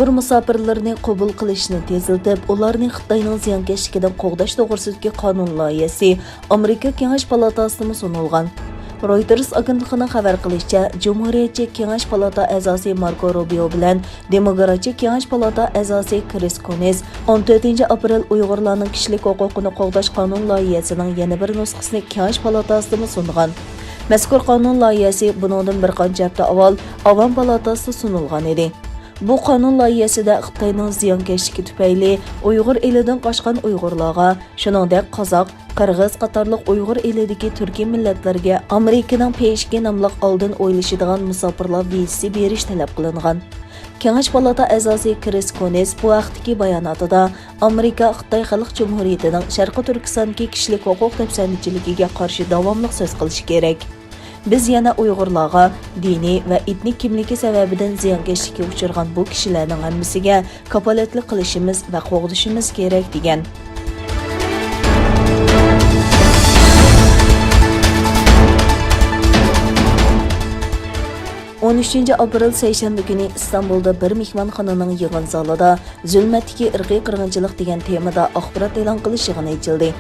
Uyghur musafirlarini qabul qilishni teziltib, ularni Xitoyning ziyonkashligidan qo'g'dash to'g'risidagi qonun loyihasi Amerika Kengash palatasida sunilgan. Reuters agentligining xabar qilishicha, Cumhuriyetçi Kengash palata a'zosi Marco Rubio bilan Demokratchi Kengash palata a'zosi Chris Coons 14 aprel Uyg'urlarning kishilik huquqini qo'g'dash qonun loyihasining yana bir nusxasini Kengash palatasida sungan. Mazkur qonun loyihasi buningdan bir qancha hafta avval Avam palatasida sunilgan edi. Bu qonun loyihasida Xitoyning ziyonkashligi tufayli Uyg'ur elidan qochgan Uyg'urlarga, shuningdek Qozoq, Qirg'iz qatorliq Uyg'ur elidagi turkiy millatlarga Amerikaning PSHG nomli oldin o'ylashadigan musofirlar vizasi berish talab qilingan. Kengash palata a'zosi Chris Coons bu vaqtdagi bayonotida Amerika Xitoy Xalq Jumhuriyatining Sharqiy Turkistondagi kishilik huquq tafsirchiligiga qarshi davomli so'z qilish kerak. Biz yana Uyg'urlarga diniy va etnik kimligi sababidan ziyonkashlikka uchragan bu kishilarning hammasiga kafolatlik qilishimiz va qo'g'dishimiz kerak degan. aprel seshanba kuni İstanbulda bir mehmonxonaning yig'in zalida zulmatdagi irqiy qirg'inchilik degan temada axborot e'lon qilish yig'ini ochildi.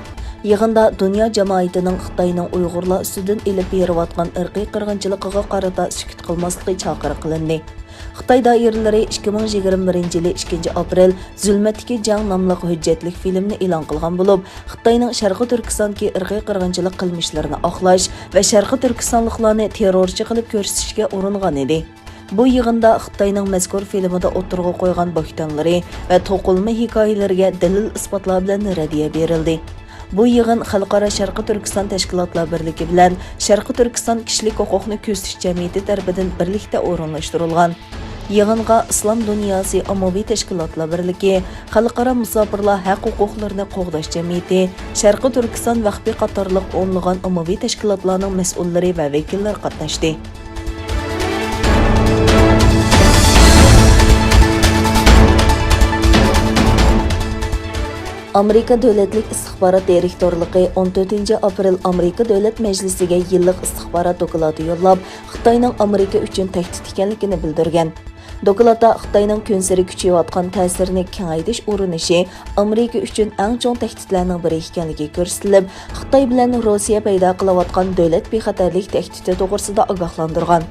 Yig'inda dunyo jamoatining Xitoyning Uyg'urlar ustidan elib berayotgan irqiy qirg'inchiligiga qarata sukut qilmasligi chaqiriq qilindi. Xitoy doiralari 2021 yili 2 aprel Zulmatdagi jang nomli hujjatli filmni e'lon qilgan bo'lib, Xitoyning Sharqiy Turkistondagi irqiy qirg'inchilik qilmishlarini oqlash va Sharqiy Turkistonliklarni terrorchi qilib ko'rsatishga uringan edi. Bu yig'inda Xitoyning mazkur filmida o'tirg'i qo'ygan bo'xtonlari va to'qilma hikoyalarga dalil isbotlar bilan radiya berildi. Bu yig'in Xalqaro Sharqiy Turkiston tashkilotlar birligi bilan Sharqiy Turkiston kishilik huquqni ko'zitish jamiyati tarafidan birlikda o'rinlashtirilgan. Yig'inga Islom dunyosi ommaviy tashkilotlar birligi, Xalqaro musofirlar haq huquqlarini qo'g'dash jamiyati, Sharqiy Turkiston vaqfi qatorliq o'nlagan ommaviy tashkilotlarning mas'ullari va vakillar qatnashdi. Amerika Davlatlik istixborot direktorligi 14 aprel Amerika Davlat Majlisiga yillik istixborot doklati yo'llab, Xitoyning Amerika uchun tahdid ekanligini bildirgan. Dokladda Xitoyning kunsari kuchayotgan ta'sirini kengaytirish urinishi Amerika uchun eng chong tahdidlarning biri ekanligi ko'rsatilib, Xitoy bilan Rossiya paydo qilayotgan davlat bexatarlik tahdidi to'g'risida ogohlantirgan.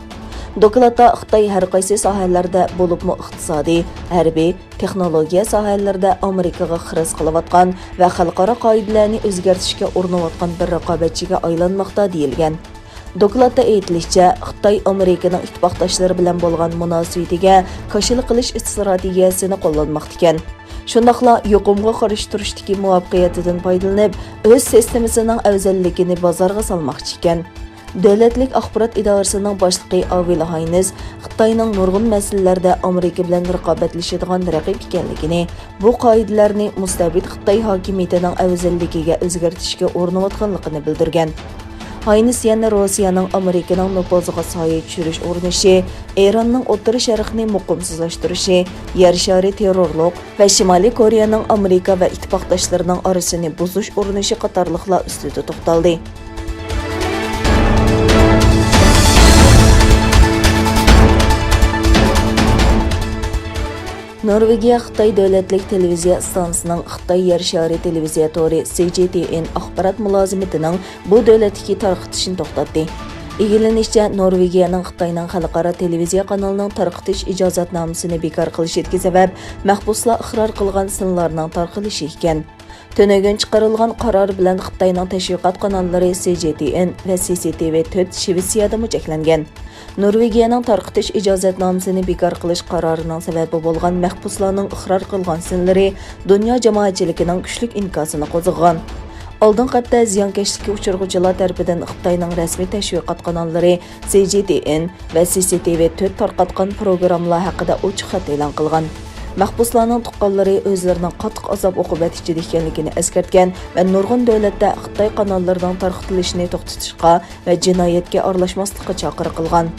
Dokladda Xitoy har qaysi sohalarda bo'libmi iqtisodiy, harbiy, texnologiya sohalarida Amerikaga xiris qilayotgan va xalqaro qoidalarni o'zgartirishga urinayotgan bir raqobatchiga aylanmoqda deyilgan. Dokladda aytilishicha, Xitoy Amerikaning ittifoqdoshlari bilan bo'lgan munosabatiga qarshilik qilish strategiyasini qo'llanmoqda ekan. Shundaqla yuqumga qarshi turishdagi muvaffaqiyatidan foydalanib, o'z sistemasining afzalligini bozorga salmoqchi ekan. Davlatlik axborot idorasining boshlig'i Avil Haynes Xitoyning nurg'un masalalarda Amerika bilan raqobatlashadigan raqib ekanligini, bu qoidalarni mustabid Xitoy hokimiyatining afzalligiga o'zgartirishga urinayotganligini bildirgan. Haynes yana Rossiyaning Amerikaning nufuziga soya tushirish urinishi, Eronning O'rta Sharqni muqimsizlashtirishi, yer shari terrorlik va Shimoliy Koreyaning Amerika va ittifoqdoshlarining orasini buzish urinishi qatorliqlar ustida to'xtaldi. Norvegiya Xitoy davlatlik televiziya stansiyasining Xitoy yer shari televiziyatori CGTN axborot mulozimatining bu davlatdagi tarqatishini to'xtatdi. Egilanishicha, Norvegiyaning Xitoyning xalqaro televiziya kanalining tarqatish ijozatnomasini bekor qilishiga sabab mahbuslar iqror qilgan sinlarning tarqalishi ekan. Tönögün chiqarilgan qaror bilan Xitoyning tashviqot kanallari CGTN va CCTV4 Shvetsiyada cheklangan. Norvegiyaning tarqatish ijozatnomasini bekor qilish qarorining sababi bo'lgan mahbuslarning iqror qilgan sinlari dunyo jamoatchiligining kuchli inkosini qo'zg'agan. Oldin qatta ziyonkashlikka uchirg'uvchilar tarafidan Xitoyning rasmiy tashviqot kanallari CGTN va CCTV4 tarqatgan programmalar haqida ochiq xat e'lon qilgan. Mahbuslarning tuqqanlari o'zlarining qattiq azob uqubat ichida ekanligini eskartgan va nurg'un davlatda Xitoy kanallarining tarqatilishini to'xtatishga va jinoyatga aralashmaslikka chaqiriq qilgan.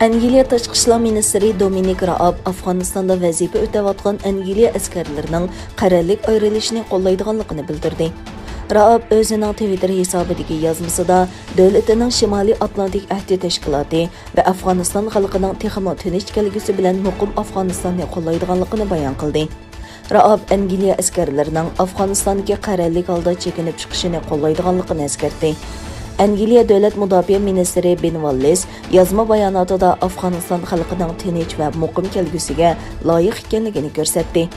ئەنگىلىيە Tashqi ishlar ministri Dominik Raab Afg'onistonda vazifa o'tayotgan ئەنگىلىيە ئەسكەرلىرىنىڭ قەرەللىك ayrilishini qo'llaydiganligini bildirdi. Raab o'zining Twitter hisobidagi yozmasida davlatining Shimoliy Atlantik ahdi tashkiloti va Afg'oniston xalqining texmo tinch kelgusi bilan muqim Afg'onistonni qo'llaydiganligini bayon qildi. Raab ئەنگىلىيە ئەسكەرلىرىنىڭ ئافغانىستاندىكى قەرەللىك holda chekinib chiqishini qo'llaydiganligini eskartdi. ئەنگىلىيە davlat mudofaa ministri Ben Wallace yozma bayonotida Afg'oniston xalqining tinch va muqim kelgusiga loyiq ekanligini ko'rsatdi.